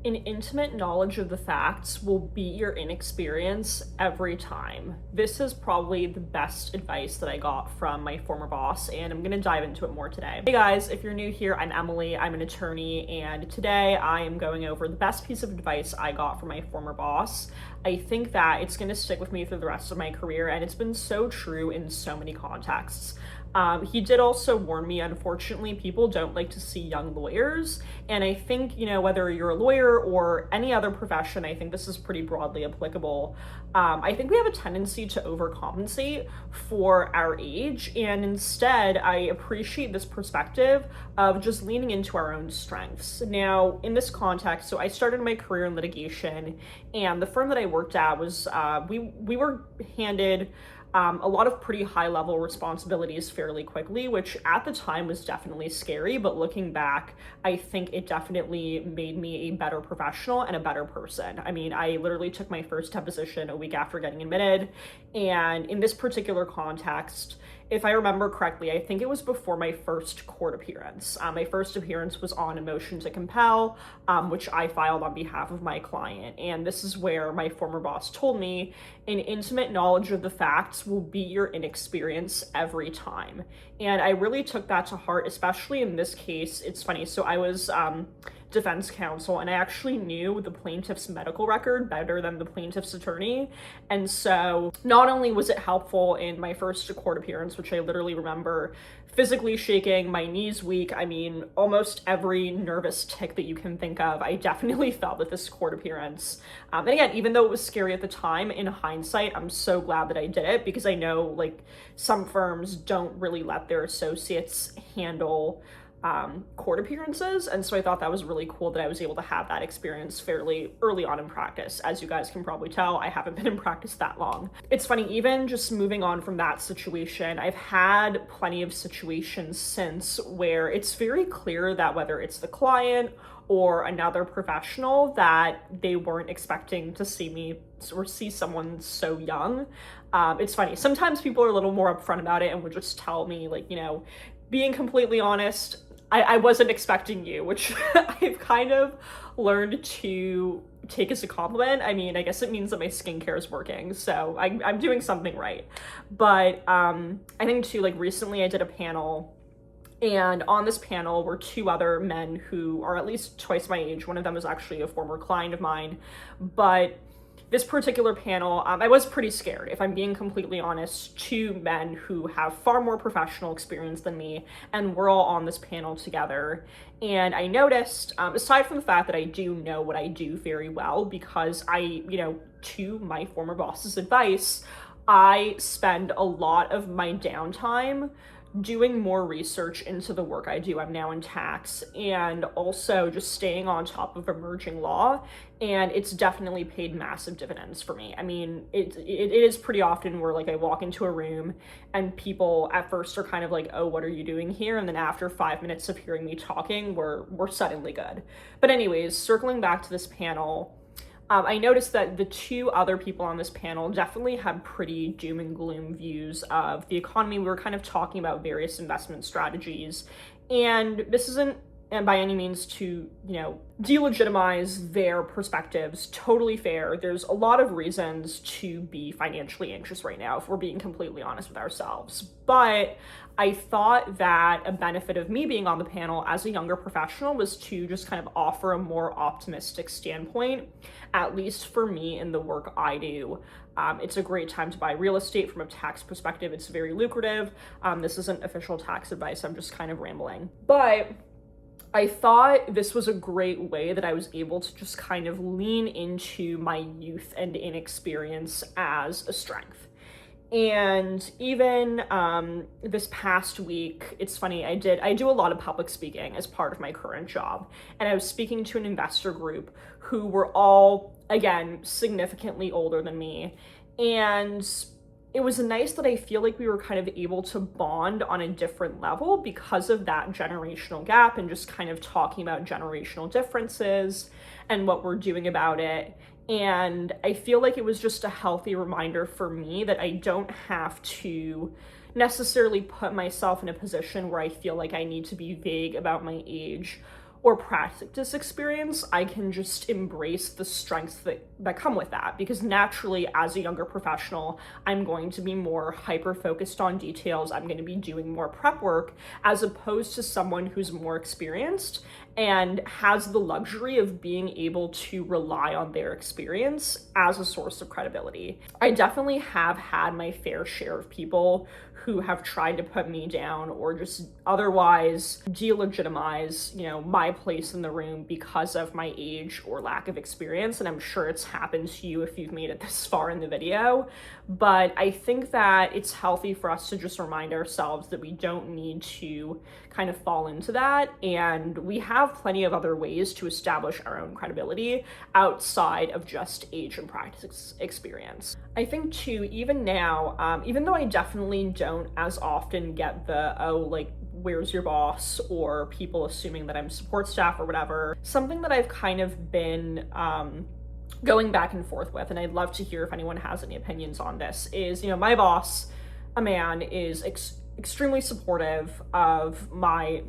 An intimate knowledge of the facts will beat your inexperience every time. This is probably the best advice that I got from my former boss, and I'm gonna dive into it more today. Hey guys, if you're new here, I'm Emily, I'm an attorney, and today I am going over the best piece of advice I got from my former boss. I think that it's gonna stick with me through the rest of my career, and it's been so true in so many contexts. He did also warn me, unfortunately, people don't like to see young lawyers. And I think, whether you're a lawyer or any other profession, I think this is pretty broadly applicable. I think we have a tendency to overcompensate for our age. And instead, I appreciate this perspective of just leaning into our own strengths. Now, in this context, so I started my career in litigation, and the firm that I worked at was, we were handed a lot of pretty high level responsibilities fairly quickly, which at the time was definitely scary. But looking back, I think it definitely made me a better professional and a better person. I mean, I literally took my first deposition a week after getting admitted. And in this particular context, if I remember correctly, I think it was before my first court appearance. My first appearance was on a motion to compel, which I filed on behalf of my client. And this is where my former boss told me an intimate knowledge of the facts will beat your inexperience every time. And I really took that to heart, especially in this case. It's funny. So I was defense counsel, and I actually knew the plaintiff's medical record better than the plaintiff's attorney. And so not only was it helpful in my first court appearance, which I literally remember physically shaking, my knees weak, I mean, almost every nervous tick that you can think of, I definitely felt at this court appearance. And again, even though it was scary at the time, in hindsight, I'm so glad that I did it, because I know like some firms don't really let their associates handle court appearances. And so I thought that was really cool that I was able to have that experience fairly early on in practice. As you guys can probably tell, I haven't been in practice that long. It's funny, even just moving on from that situation, I've had plenty of situations since where it's very clear that whether it's the client or another professional, that they weren't expecting to see me or see someone so young. It's funny, sometimes people are a little more upfront about it and would just tell me, like, being completely honest, I wasn't expecting you, which I've kind of learned to take as a compliment. I mean, I guess it means that my skincare is working, so I'm doing something right. But I think too, like recently I did a panel, and on this panel were two other men who are at least twice my age. One of them is actually a former client of mine, but this particular panel, I was pretty scared, if I'm being completely honest. Two men who have far more professional experience than me, and we're all on this panel together. And I noticed, aside from the fact that I do know what I do very well, because to my former boss's advice, I spend a lot of my downtime doing more research into the work I do. I'm now in tax, and also just staying on top of emerging law, and it's definitely paid massive dividends for me. I mean, it is pretty often where like I walk into a room and people at first are kind of like, oh, what are you doing here? And then after 5 minutes of hearing me talking, we're suddenly good. But anyways, circling back to this panel, I noticed that the two other people on this panel definitely had pretty doom and gloom views of the economy. We were kind of talking about various investment strategies, and this isn't by any means to, delegitimize their perspectives. Totally fair. There's a lot of reasons to be financially anxious right now, if we're being completely honest with ourselves. But I thought that a benefit of me being on the panel as a younger professional was to just kind of offer a more optimistic standpoint, at least for me in the work I do. It's a great time to buy real estate from a tax perspective. It's very lucrative. This isn't official tax advice. I'm just kind of rambling. But I thought this was a great way that I was able to just kind of lean into my youth and inexperience as a strength. And even this past week, it's funny, I do a lot of public speaking as part of my current job. And I was speaking to an investor group who were all, again, significantly older than me. And it was nice that I feel like we were kind of able to bond on a different level because of that generational gap, and just kind of talking about generational differences and what we're doing about it. And I feel like it was just a healthy reminder for me that I don't have to necessarily put myself in a position where I feel like I need to be vague about my age or practice experience, I can just embrace the strengths that come with that. Because naturally, as a younger professional, I'm going to be more hyper focused on details. I'm going to be doing more prep work as opposed to someone who's more experienced and has the luxury of being able to rely on their experience as a source of credibility. I definitely have had my fair share of people who have tried to put me down or just otherwise delegitimize, my place in the room because of my age or lack of experience. And I'm sure it's happened to you if you've made it this far in the video. But I think that it's healthy for us to just remind ourselves that we don't need to kind of fall into that. And we have plenty of other ways to establish our own credibility outside of just age and practice experience. I think too, even now, even though I definitely don't as often get the, where's your boss, or people assuming that I'm support staff or whatever, something that I've kind of been going back and forth with, and I'd love to hear if anyone has any opinions on this, is, my boss, a man, is extremely supportive of my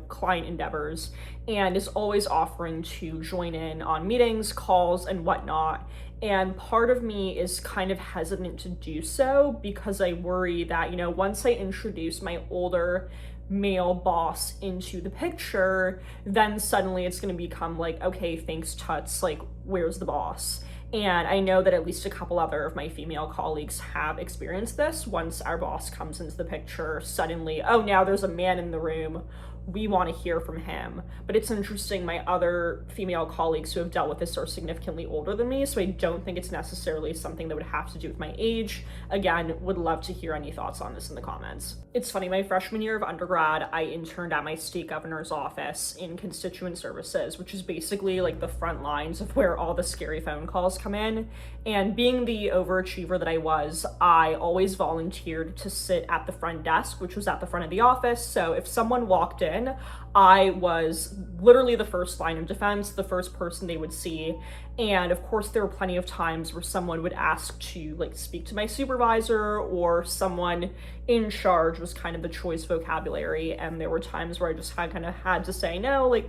client endeavors and is always offering to join in on meetings, calls, and whatnot. And part of me is kind of hesitant to do so because I worry that, once I introduce my older male boss into the picture, then suddenly it's going to become like, okay, thanks Tuts, where's the boss? And I know that at least a couple other of my female colleagues have experienced this. Once our boss comes into the picture, suddenly, oh, now there's a man in the room, we want to hear from him. But it's interesting, my other female colleagues who have dealt with this are significantly older than me, so I don't think it's necessarily something that would have to do with my age. Again, would love to hear any thoughts on this in the comments. It's funny, my freshman year of undergrad, I interned at my state governor's office in constituent services, which is basically the front lines of where all the scary phone calls come in. And being the overachiever that I was, I always volunteered to sit at the front desk, which was at the front of the office. So if someone walked in, I was literally the first line of defense, the first person they would see. And of course, there were plenty of times where someone would ask to speak to my supervisor, or someone in charge was kind of the choice vocabulary. And there were times where I just had to say, no,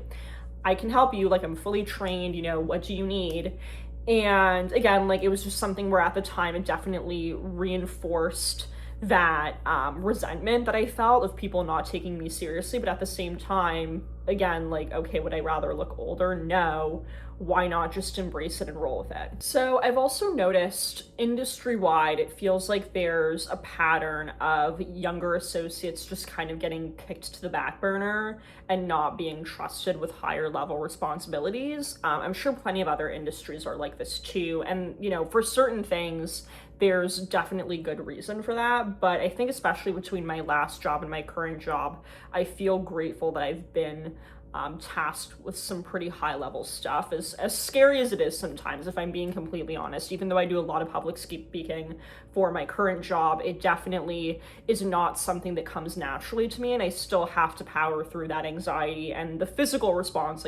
I can help you, I'm fully trained, what do you need? And again, it was just something where at the time it definitely reinforced that resentment that I felt of people not taking me seriously. But at the same time, again, okay, would I rather look older? No. Why not just embrace it and roll with it? So I've also noticed industry-wide, it feels like there's a pattern of younger associates just kind of getting kicked to the back burner and not being trusted with higher level responsibilities. I'm sure plenty of other industries are like this too. And, for certain things, there's definitely good reason for that. But I think especially between my last job and my current job, I feel grateful that I've been tasked with some pretty high level stuff, as scary as it is sometimes, if I'm being completely honest. Even though I do a lot of public speaking for my current job, it definitely is not something that comes naturally to me, and I still have to power through that anxiety and the physical response,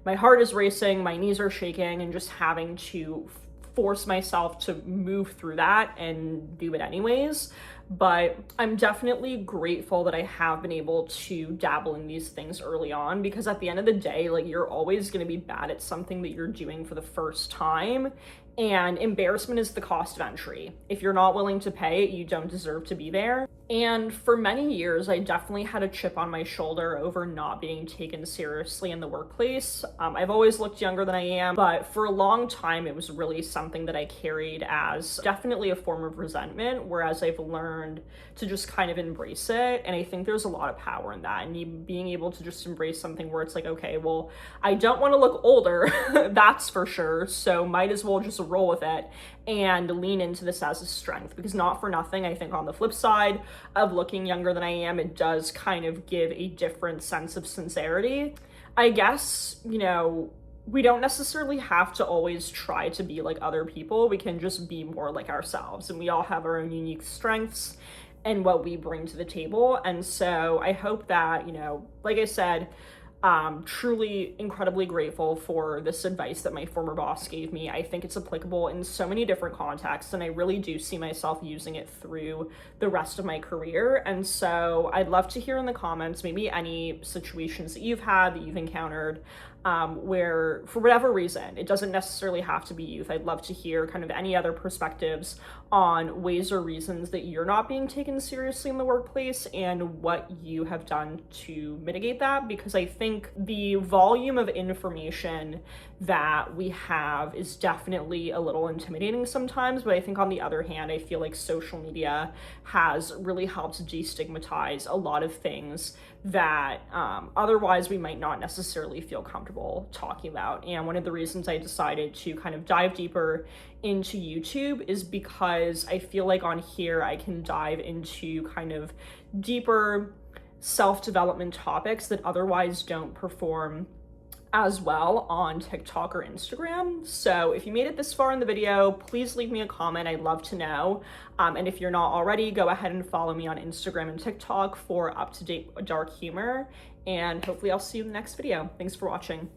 my heart is racing, my knees are shaking, and just having to force myself to move through that and do it anyways. But I'm definitely grateful that I have been able to dabble in these things early on, because at the end of the day, you're always going to be bad at something that you're doing for the first time. And embarrassment is the cost of entry. If you're not willing to pay, you don't deserve to be there. And for many years, I definitely had a chip on my shoulder over not being taken seriously in the workplace. I've always looked younger than I am, but for a long time, it was really something that I carried as definitely a form of resentment, whereas I've learned to just kind of embrace it. And I think there's a lot of power in that, and you being able to just embrace something where it's okay, well, I don't want to look older, that's for sure, so might as well just roll with it and lean into this as a strength. Because not for nothing, I think on the flip side of looking younger than I am, it does kind of give a different sense of sincerity. I guess, we don't necessarily have to always try to be like other people. We can just be more like ourselves, and we all have our own unique strengths and what we bring to the table. And so I hope that, like I said, Truly incredibly grateful for this advice that my former boss gave me. I think it's applicable in so many different contexts, and I really do see myself using it through the rest of my career. And so I'd love to hear in the comments maybe any situations that you've had, that you've encountered, where for whatever reason, it doesn't necessarily have to be youth. I'd love to hear kind of any other perspectives on ways or reasons that you're not being taken seriously in the workplace and what you have done to mitigate that, because I think the volume of information that we have is definitely a little intimidating sometimes. But I think on the other hand, I feel like social media has really helped destigmatize a lot of things that otherwise we might not necessarily feel comfortable talking about. And one of the reasons I decided to kind of dive deeper into YouTube is because I feel like on here I can dive into kind of deeper self-development topics that otherwise don't perform as well on TikTok or Instagram. So if you made it this far in the video, please leave me a comment. I'd love to know. And if you're not already, go ahead and follow me on Instagram and TikTok for up-to-date dark humor. And hopefully I'll see you in the next video. Thanks for watching.